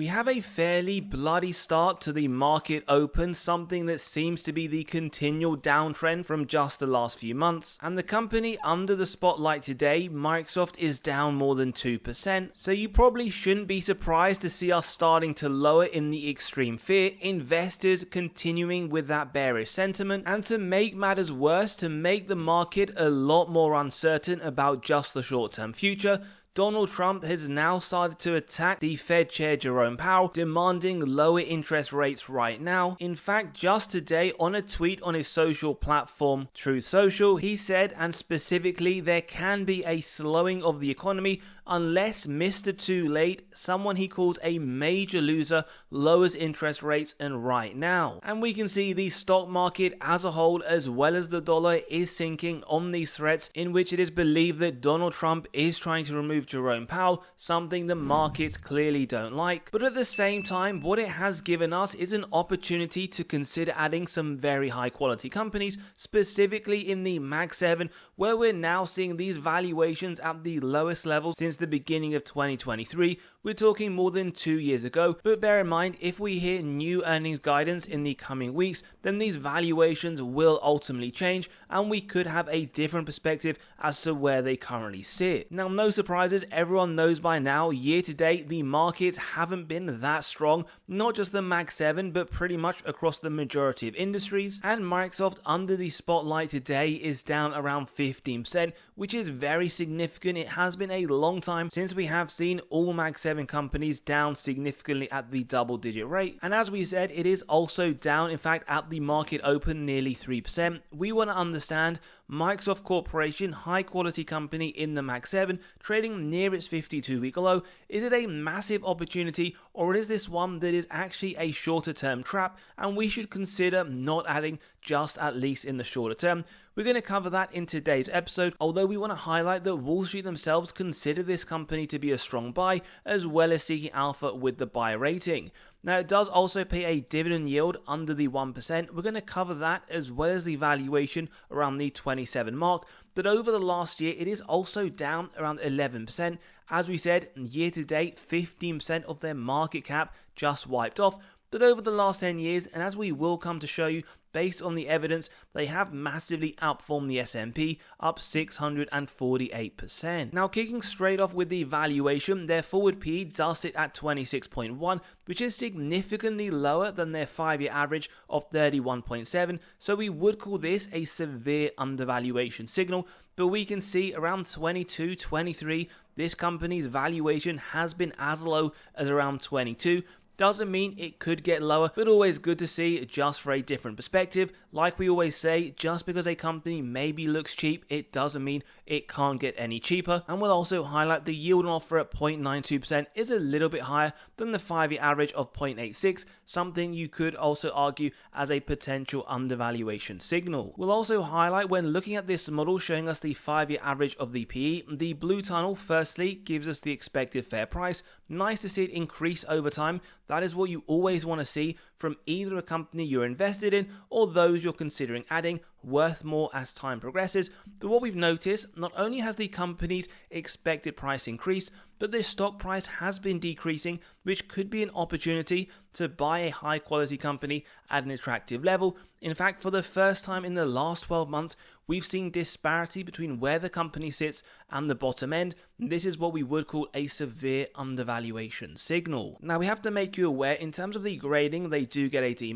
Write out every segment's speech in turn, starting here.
We have a fairly bloody start to the market open, something that seems to be the continual downtrend from just the last few months. And the company under the spotlight today, Microsoft, is down more than 2%. So you probably shouldn't be surprised to see us starting to lower in the extreme fear, investors continuing with that bearish sentiment, and to make matters worse, to make the market a lot more uncertain about just the short-term future, Donald Trump has now started to attack the Fed Chair Jerome Powell, demanding lower interest rates right now. In fact, just today on a tweet on his social platform, Truth Social, he said, and specifically, there can be a slowing of the economy unless Mr. Too Late, someone he calls a major loser, lowers interest rates, and right now. And we can see the stock market as a whole, as well as the dollar, is sinking on these threats, in which it is believed that Donald Trump is trying to remove Jerome Powell, something the markets clearly don't like. But at the same time, what it has given us is an opportunity to consider adding some very high quality companies, specifically in the Mag 7, where we're now seeing these valuations at the lowest level since the beginning of 2023. We're talking more than 2 years ago, but bear in mind, if we hear new earnings guidance in the coming weeks, then these valuations will ultimately change and we could have a different perspective as to where they currently sit. Now, no surprises, everyone knows by now, year to date, the markets haven't been that strong, not just the Mag 7, but pretty much across the majority of industries, and Microsoft under the spotlight today is down around 15%, which is very significant. It has been a long time since we have seen all Mag 7 companies down significantly at the double-digit rate, and as we said, it is also down, in fact, at the market open, nearly 3%. We want to understand Microsoft Corporation, high quality company in the Mag 7, trading near its 52-week low. Is it a massive opportunity, or is this one that is actually a shorter term trap and we should consider not adding, just at least in the shorter term? We're going to cover that in today's episode, although we want to highlight that Wall Street themselves consider this company to be a strong buy, as well as seeking alpha with the buy rating. Now, it does also pay a dividend yield under the 1%. We're going to cover that, as well as the valuation around the 27 mark. But over the last year, it is also down around 11%. As we said, year to date, 15% of their market cap just wiped off. But over the last 10 years, and as we will come to show you, based on the evidence, they have massively outperformed the S&P, up 648%. Now, kicking straight off with the valuation, their forward PE does sit at 26.1, which is significantly lower than their 5-year average of 31.7, so we would call this a severe undervaluation signal. But we can see around 22, 23, this company's valuation has been as low as around 22. Doesn't mean it could get lower, but always good to see just for a different perspective. Like we always say, just because a company maybe looks cheap, it doesn't mean it can't get any cheaper. And we'll also highlight the yield on offer at 0.92% is a little bit higher than the 5-year average of 0.86, something you could also argue as a potential undervaluation signal. We'll also highlight, when looking at this model showing us the 5-year average of the PE, the blue tunnel firstly gives us the expected fair price. Nice to see it increase over time. That is what you always want to see from either a company you're invested in or those you're considering adding, worth more as time progresses. But what we've noticed, not only has the company's expected price increased, but their stock price has been decreasing, which could be an opportunity to buy a high quality company at an attractive level. In fact, for the first time in the last 12 months, we've seen disparity between where the company sits and the bottom end. This is what we would call a severe undervaluation signal. Now, we have to make you aware, in terms of the grading, they do get a D-,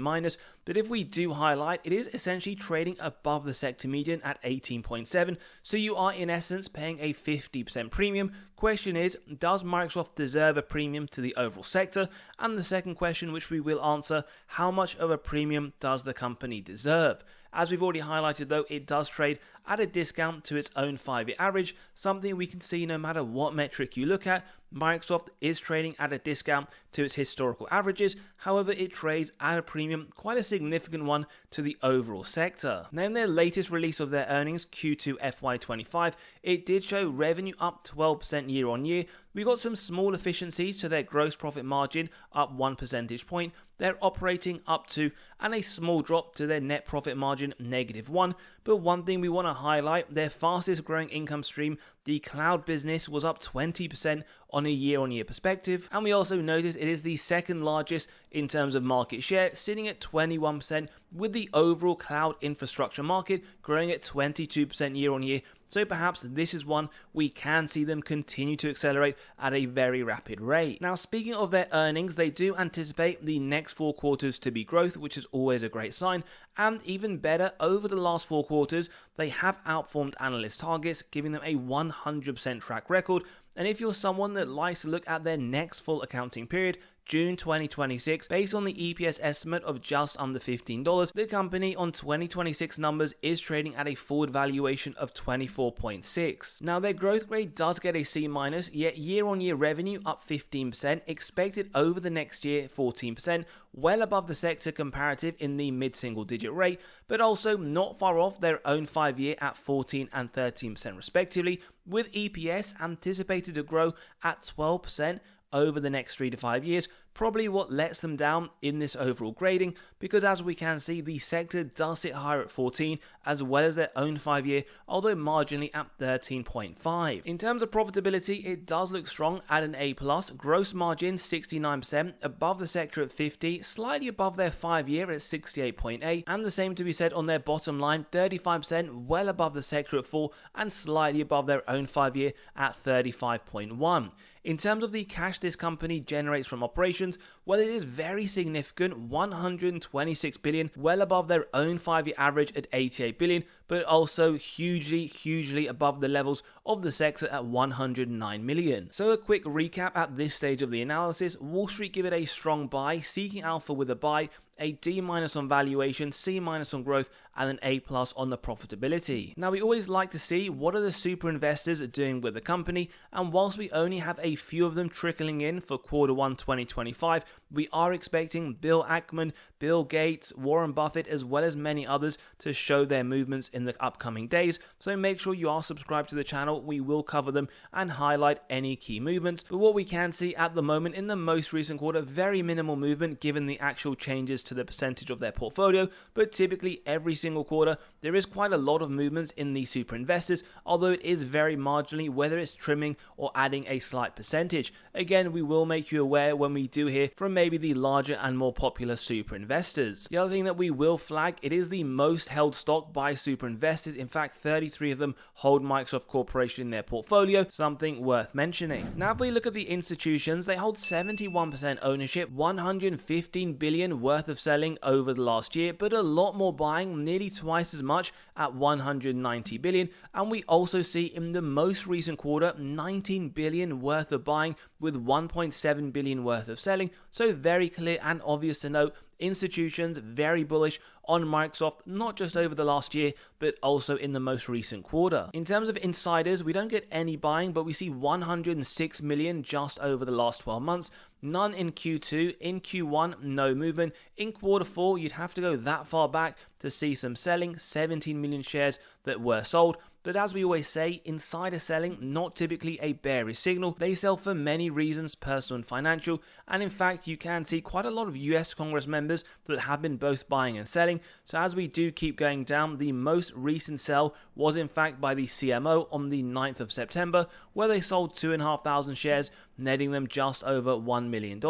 but if we do highlight, it is essentially trading above the sector median at 18.7, so you are in essence paying a 50% premium. Question is, does Microsoft deserve a premium to the overall sector? And the second question, which we will answer, how much of a premium does the company deserve? As we've already highlighted though, it does trade at a discount to its own 5-year average, something we can see no matter what metric you look at. Microsoft is trading at a discount to its historical averages, however it trades at a premium, quite a significant one, to the overall sector. Now, in their latest release of their earnings, Q2 FY25, it did show revenue up 12% year on year. We got some small efficiencies to their gross profit margin, up 1 percentage point. They're operating up to, and a small drop to their net profit margin, -1. But one thing we want to highlight their fastest growing income stream, the cloud business, was up 20% on a year-on-year perspective, and we also notice it is the second largest in terms of market share, sitting at 21%, with the overall cloud infrastructure market growing at 22% year-on-year. So perhaps this is one we can see them continue to accelerate at a very rapid rate. Now, speaking of their earnings, they do anticipate the next 4 quarters to be growth, which is always a great sign. And even better, over the last 4 quarters, they have outperformed analyst targets, giving them a 100% track record. And if you're someone that likes to look at their next full accounting period, June 2026, based on the EPS estimate of just under $15, the company on 2026 numbers is trading at a forward valuation of 24.6. Now, their growth grade does get a C-, yet year-on-year revenue up 15%, expected over the next year 14%, well above the sector comparative in the mid-single digit rate, but also not far off their own 5-year at 14 and 13% respectively, with EPS anticipated to grow at 12% over the next 3 to 5 years, probably what lets them down in this overall grading, because as we can see, the sector does sit higher at 14, as well as their own 5-year, although marginally at 13.5. In terms of profitability, it does look strong at an A+, gross margin 69%, above the sector at 50, slightly above their 5-year at 68.8, and the same to be said on their bottom line, 35%, well above the sector at 4, and slightly above their own 5-year at 35.1. In terms of the cash this company generates from operations, well, it is very significant, 126 billion, well above their own 5-year average at 88 billion, but also hugely above the levels of the sector at 109 million. So a quick recap at this stage of the analysis: Wall Street give it a strong buy, seeking alpha with a buy, a D- on valuation, C- on growth, and an A+ on the profitability. Now, we always like to see what are the super investors doing with the company, and whilst we only have a few of them trickling in for Q1 2025, we are expecting Bill Ackman, Bill Gates, Warren Buffett, as well as many others to show their movements in the upcoming days. So make sure you are subscribed to the channel. We will cover them and highlight any key movements. But what we can see at the moment in the most recent quarter, very minimal movement given the actual changes to the percentage of their portfolio, but typically every single quarter there is quite a lot of movements in the super investors, although it is very marginally, whether it's trimming or adding a slight percentage. Again, we will make you aware when we do hear from maybe the larger and more popular super investors. The other thing that we will flag, it is the most held stock by super investors. In fact, 33 of them hold Microsoft Corporation in their portfolio, something worth mentioning. Now, if we look at the institutions, they hold 71% ownership, 115 billion worth of selling over the last year, but a lot more buying, nearly twice as much at 190 billion. And we also see in the most recent quarter 19 billion worth of buying with 1.7 billion worth of selling. So very clear and obvious to note, institutions very bullish on Microsoft, not just over the last year, but also in the most recent quarter. In terms of insiders, we don't get any buying, but we see 106 million just over the last 12 months. None in Q2. In Q1, no movement. In Q4, you'd have to go that far back to see some selling, 17 million shares that were sold. But as we always say, insider selling, not typically a bearish signal. They sell for many reasons, personal and financial. And in fact, you can see quite a lot of US Congress members that have been both buying and selling. So as we do keep going down, the most recent sell was in fact by the CMO on the 9th of September, where they sold 2,500 shares, netting them just over $1 million.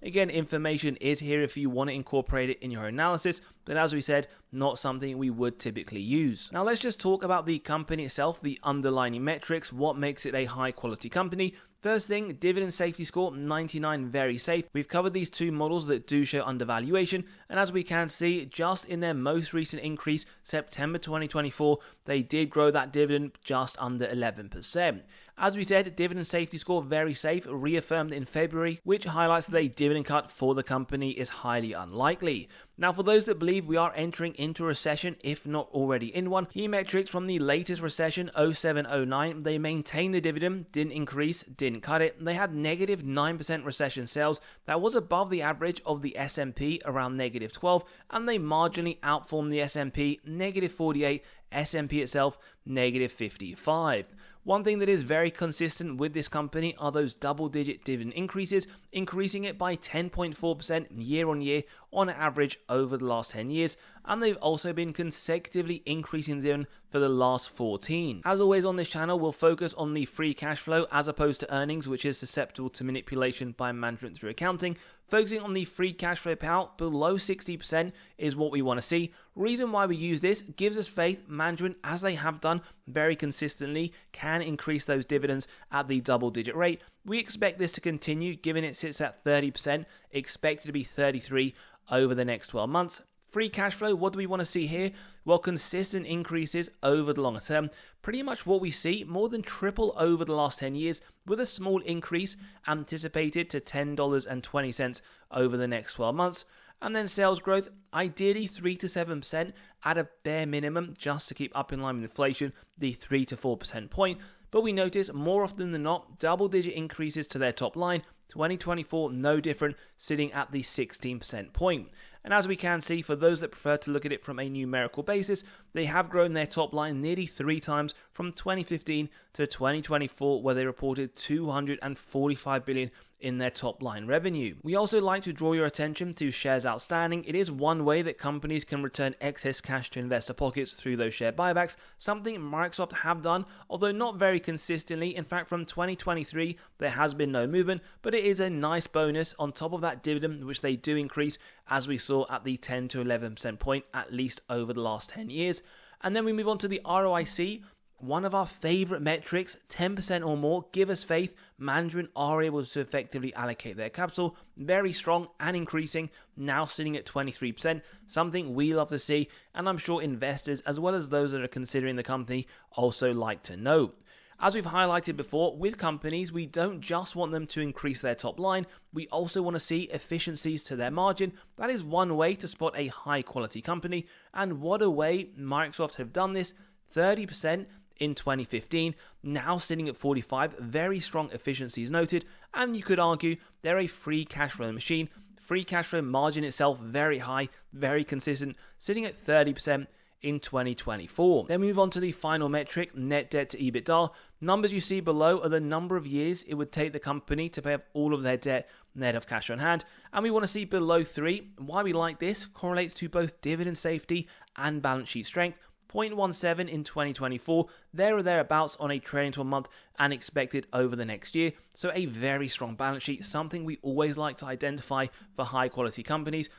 Again, information is here if you want to incorporate it in your analysis, but as we said, not something we would typically use. Now let's just talk about the company itself, the underlying metrics, what makes it a high quality company. First thing, dividend safety score 99, very safe. We've covered these two models that do show undervaluation, and as we can see, just in their most recent increase, September 2024, they did grow that dividend just under 11%. As we said, dividend safety score very safe, reaffirmed in February, which highlights that a dividend cut for the company is highly unlikely. Now, for those that believe we are entering into a recession, if not already in one, key metrics from the latest recession, 07-09, they maintained the dividend, didn't increase, didn't cut it. They had negative 9% recession sales. That was above the average of the S&P, around negative 12, and they marginally outperformed the S&P, negative 48, S&P itself, negative 55. One thing that is very consistent with this company are those double-digit dividend increases, increasing it by 10.4% year on year on average over the last 10 years, and they've also been consecutively increasing the dividend for the last 14. As always on this channel, we'll focus on the free cash flow as opposed to earnings, which is susceptible to manipulation by management through accounting. Focusing on the free cash flow payout below 60% is what we want to see. Reason why we use this gives us faith management, as they have done very consistently, can increase those dividends at the double-digit rate. We expect this to continue, given it sits at 30%, expected to be 33% over the next 12 months. Free cash flow, what do we want to see here? Well, consistent increases over the longer term. Pretty much what we see, more than triple over the last 10 years, with a small increase anticipated to $10.20 over the next 12 months. And then sales growth, ideally 3 to 7% at a bare minimum, just to keep up in line with inflation, the 3 to 4% point. But we notice more often than not, double-digit increases to their top line. 2024, no different, sitting at the 16% point. And as we can see, for those that prefer to look at it from a numerical basis, they have grown their top line nearly 3 times from 2015 to 2024, where they reported $245 billion in their top line revenue. We also like to draw your attention to shares outstanding. It is one way that companies can return excess cash to investor pockets through those share buybacks, something Microsoft have done, although not very consistently. In fact, from 2023, there has been no movement, but it is a nice bonus on top of that dividend, which they do increase, as we saw at the 10 to 11% point, at least over the last 10 years. And then we move on to the ROIC. One of our favorite metrics, 10% or more, give us faith management are able to effectively allocate their capital. Very strong and increasing, now sitting at 23%, something we love to see, and I'm sure investors, as well as those that are considering the company, also like to know. As we've highlighted before, with companies, we don't just want them to increase their top line, we also want to see efficiencies to their margin. That is one way to spot a high quality company, and what a way Microsoft have done this. 30% in 2015, now sitting at 45%, very strong efficiencies noted, and you could argue they're a free cash flow machine. Free cash flow margin itself very high, very consistent, sitting at 30% in 2024. Then we move on to the final metric, net debt to EBITDA. Numbers you see below are the number of years it would take the company to pay off all of their debt net of cash on hand, and we want to see below 3. Why we like this correlates to both dividend safety and balance sheet strength. 0.17 in 2024, there or thereabouts on a trailing 12 month and expected over the next year. So a very strong balance sheet, something we always like to identify for high quality companies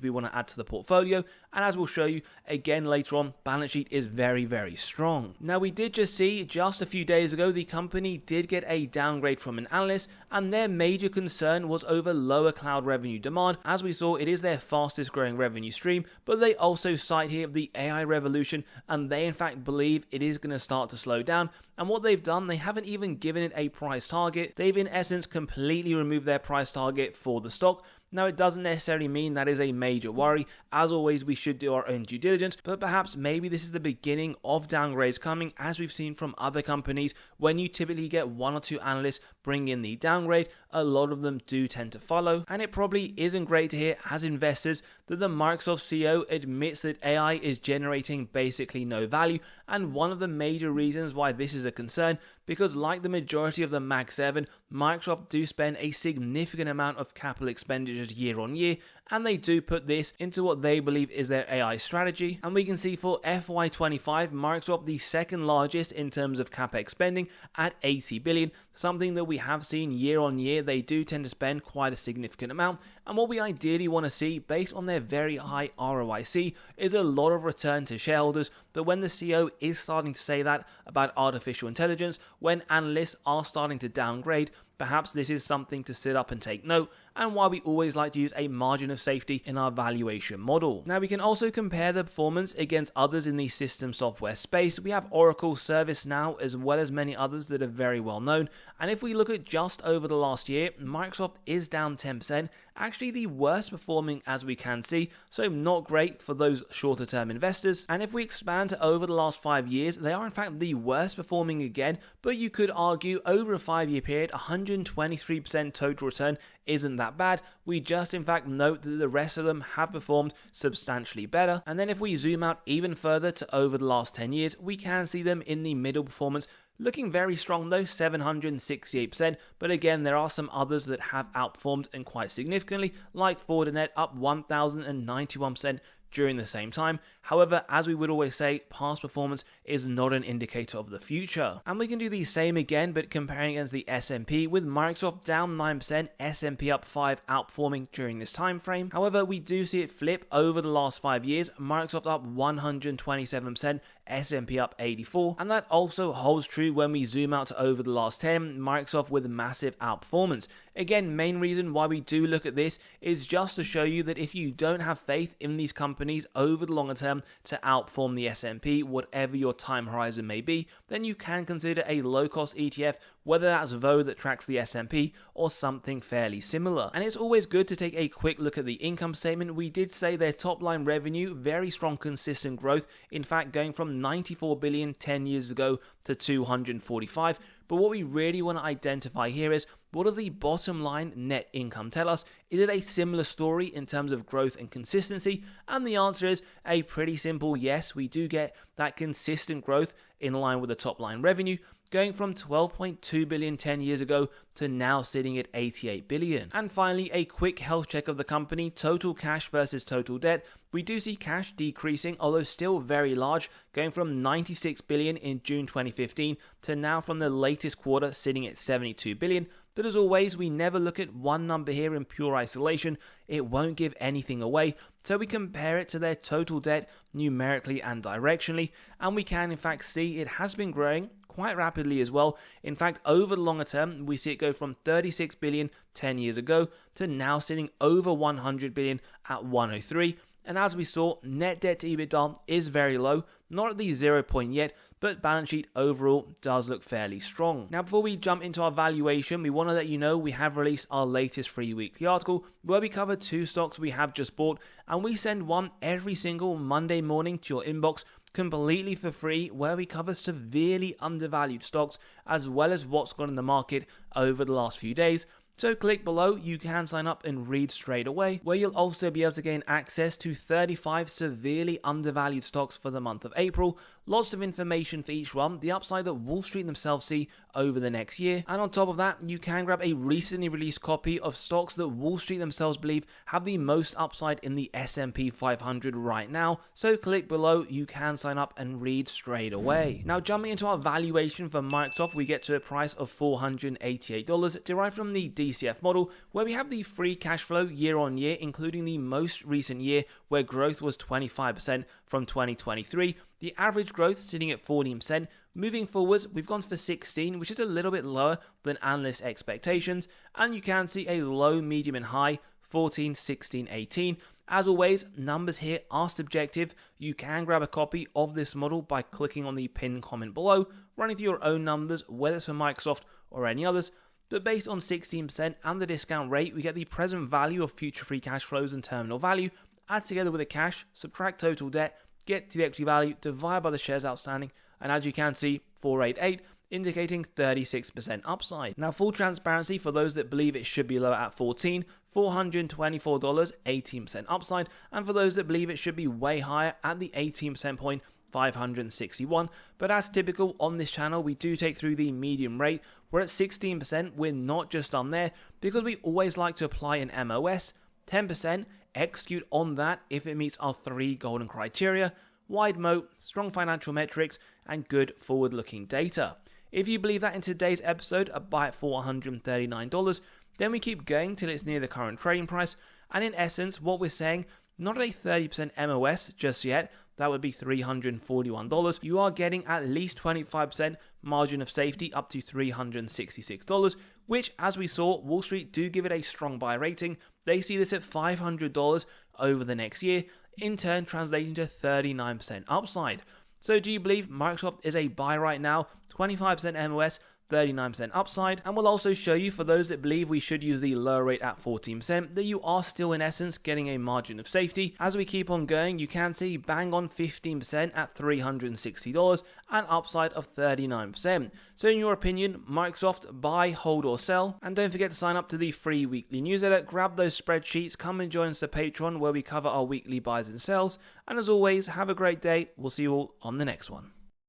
we want to add to the portfolio, and as we'll show you again later on, balance sheet is very, very strong. Now, we did just see just a few days ago the company did get a downgrade from an analyst, and their major concern was over lower cloud revenue demand. As we saw, it is their fastest growing revenue stream, but they also cite here the AI revolution, and they in fact believe it is going to start to slow down. And what they've done, they haven't even given it a price target. They've in essence completely removed their price target for the stock. Now, it doesn't necessarily mean that is a major worry. As always, we should do our own due diligence, but perhaps maybe this is the beginning of downgrades coming, as we've seen from other companies. When you typically get 1 or 2 analysts bring in the downgrade, a lot of them do tend to follow, and it probably isn't great to hear as investors that the Microsoft CEO admits that AI is generating basically no value, and one of the major reasons why this is a concern, because like the majority of the Mag 7, Microsoft do spend a significant amount of capital expenditures year on year, and they do put this into what they believe is their AI strategy. And we can see for FY25, Microsoft the second largest in terms of capex spending at $80 billion, something that we have seen year on year. They do tend to spend quite a significant amount, and what we ideally want to see based on their very high ROIC is a lot of return to shareholders. But when the CEO is starting to say that about artificial intelligence, when analysts are starting to downgrade, perhaps this is something to sit up and take note, and why we always like to use a margin of safety in our valuation model. Now, we can also compare the performance against others in the system software space. We have Oracle, ServiceNow, as well as many others that are very well known. And if we look at just over the last year, Microsoft is down 10%, actually the worst performing as we can see, so not great for those shorter term investors. And if we expand to over the last 5 years, they are in fact the worst performing again, but you could argue over a 5-year period, 123% total return isn't that bad. We just in fact note that the rest of them have performed substantially better. And then if we zoom out even further to over the last 10 years, we can see them in the middle performance, looking very strong though, 768%, but again there are some others that have outperformed and quite significantly, like Fortinet up 1091%, during the same time. However, as we would always say, past performance is not an indicator of the future. And we can do the same again, but comparing against the S&P, with Microsoft down 9%, S&P up 5%, outperforming during this time frame. However, we do see it flip over the last 5 years. Microsoft up 127%, S&P up 84%, and that also holds true when we zoom out to over the last 10, Microsoft with massive outperformance. Again, main reason why we do look at this is just to show you that if you don't have faith in these companies over the longer term to outperform the S&P, whatever your time horizon may be, then you can consider a low-cost ETF, whether that's VO that tracks the S&P or something fairly similar. And it's always good to take a quick look at the income statement. We did say their top line revenue, very strong consistent growth, in fact going from 94 billion 10 years ago to 245. But what we really want to identify here is, what does the bottom line net income tell us? Is it a similar story in terms of growth and consistency? And the answer is a pretty simple yes. We do get that consistent growth in line with the top line revenue, going from 12.2 billion 10 years ago to now sitting at 88 billion. And finally, a quick health check of the company, total cash versus total debt. We do see cash decreasing, although still very large, going from 96 billion in June 2015 to now from the latest quarter sitting at 72 billion. But as always, we never look at one number here in pure isolation. It won't give anything away. So we compare it to their total debt numerically and directionally, and we can in fact see it has been growing quite rapidly as well. In fact, over the longer term, we see it go from 36 billion 10 years ago to now sitting over 100 billion at 103. And as we saw, net debt to EBITDA is very low, not at the 0 point yet, but balance sheet overall does look fairly strong. Now, before we jump into our valuation, we want to let you know we have released our latest free weekly article where we cover 2 stocks we have just bought, and we send one every single Monday morning to your inbox completely for free, where we cover severely undervalued stocks as well as what's gone in the market over the last few days. So click below, you can sign up and read straight away, where you'll also be able to gain access to 35 severely undervalued stocks for the month of April. Lots of information for each one, the upside that Wall Street themselves see over the next year. And on top of that, you can grab a recently released copy of stocks that Wall Street themselves believe have the most upside in the S&P 500 right now. So click below, you can sign up and read straight away. Now, jumping into our valuation for Microsoft, we get to a price of $488, derived from the DCF model, where we have the free cash flow year on year, including the most recent year where growth was 25% from 2023. The average growth sitting at 14%. Moving forwards, we've gone for 16, which is a little bit lower than analyst expectations. And you can see a low, medium and high, 14, 16, 18. As always, numbers here are subjective. You can grab a copy of this model by clicking on the pinned comment below, running through your own numbers, whether it's for Microsoft or any others. But based on 16% and the discount rate, we get the present value of future free cash flows and terminal value, add together with the cash, subtract total debt, get to the equity value, divide by the shares outstanding, and as you can see, 488, indicating 36% upside. Now, full transparency for those that believe it should be lower at 14, $424, 18% upside, and for those that believe it should be way higher at the 18% point, 561. But as typical on this channel, we do take through the medium rate. We're at 16%. We're not just done there, because we always like to apply an MOS, 10%, execute on that if it meets our 3 golden criteria: wide moat, strong financial metrics, and good forward-looking data. If you believe that in today's episode, a buy at $439, then we keep going till it's near the current trading price. And in essence, what we're saying, not a 30% MOS just yet, that would be $341. You are getting at least 25% margin of safety up to $366, which, as we saw, Wall Street do give it a strong buy rating. They see this at $500 over the next year, in turn translating to 39% upside. So do you believe Microsoft is a buy right now? 25% MOS, 39% upside, and we'll also show you, for those that believe we should use the lower rate at 14%, that you are still in essence getting a margin of safety. As we keep on going, you can see bang on 15% at $360 and upside of 39%. So in your opinion, Microsoft, buy, hold or sell? And don't forget to sign up to the free weekly newsletter, grab those spreadsheets, come and join us at Patreon where we cover our weekly buys and sells. And as always, have a great day. We'll see you all on the next one.